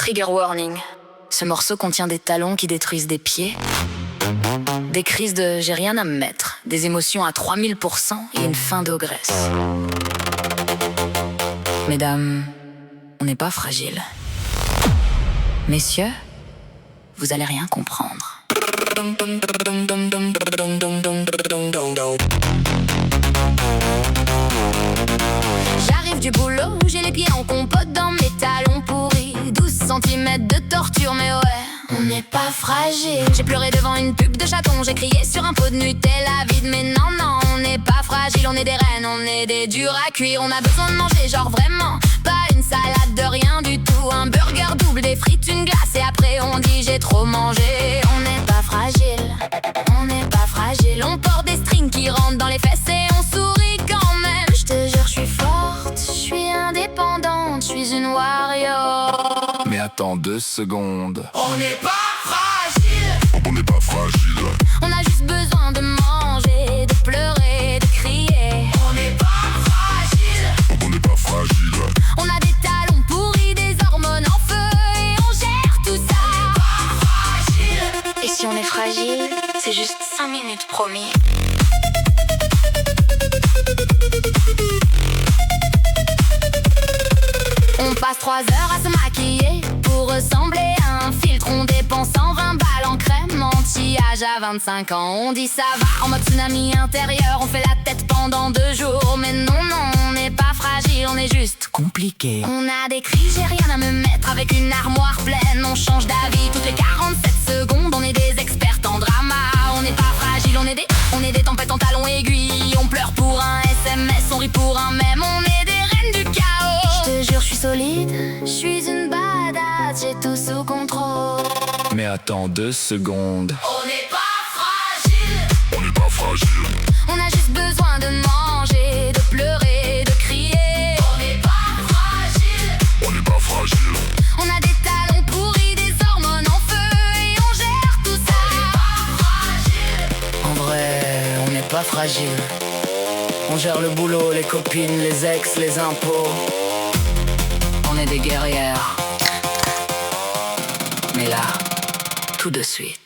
Trigger warning. Ce morceau contient des talons qui détruisent des pieds, des crises de j'ai rien à me mettre, des émotions à 3000% et une fin d'ogresse. Mesdames, on n'est pas fragile. Messieurs, vous allez rien comprendre. J'arrive du boulot, j'ai les pieds en compote dans mes talons pourris. 12 cm de torture, mais ouais, on n'est pas fragile. J'ai pleuré devant une pub de chaton, j'ai crié sur un pot de Nutella vide. Mais non, non, on n'est pas fragile, on est des reines, on est des durs à cuire. On a besoin de manger, genre vraiment, pas une salade de rien du tout. Un burger double, des frites, une glace et après on dit j'ai trop mangé. On n'est pas fragile, on n'est pas fragile. On porte des strings qui rentrent dans les fesses et on sourit quand même. Je te jure, je suis forte, je suis indépendante, je suis une warrior. Mais attends 2 secondes. On n'est pas fragile, On n'est pas fragile. on a juste besoin de manger, de pleurer, de crier. On n'est pas fragile, On n'est pas fragile. on a des talons pourris, des hormones en feu et on gère tout ça. On n'est pas fragile. Et si on est fragile, c'est juste 5 minutes promis. On passe 3 heures à se maquiller pour ressembler à un filtre. On dépense 120 balles en crème anti-âge à 25 ans. On dit ça va en mode tsunami intérieur. On fait la tête pendant 2 jours. Mais non, non, on n'est pas fragile, on est juste Compliqué. on a des cris, j'ai rien à me mettre avec une armoire pleine. On change d'avis toutes les 47 secondes. On est des experts en drama. On n'est pas fragile, on est des tempêtes en talons aiguilles. On pleure pour un SMS, on rit pour un mème. On est des reines du chaos. Je te jure, je suis solide, je suis une badass, j'ai tout sous contrôle. Mais attends 2 secondes. On n'est pas fragile, On n'est pas fragile. on a juste besoin de manger, de pleurer, de crier. On n'est pas fragile, On n'est pas fragile. on a des talons pourris, des hormones en feu et on gère tout ça. On n'est pas fragile. En vrai, on n'est pas fragile. On gère le boulot, les copines, les ex, les impôts. On est des guerrières. Mais là, tout de suite.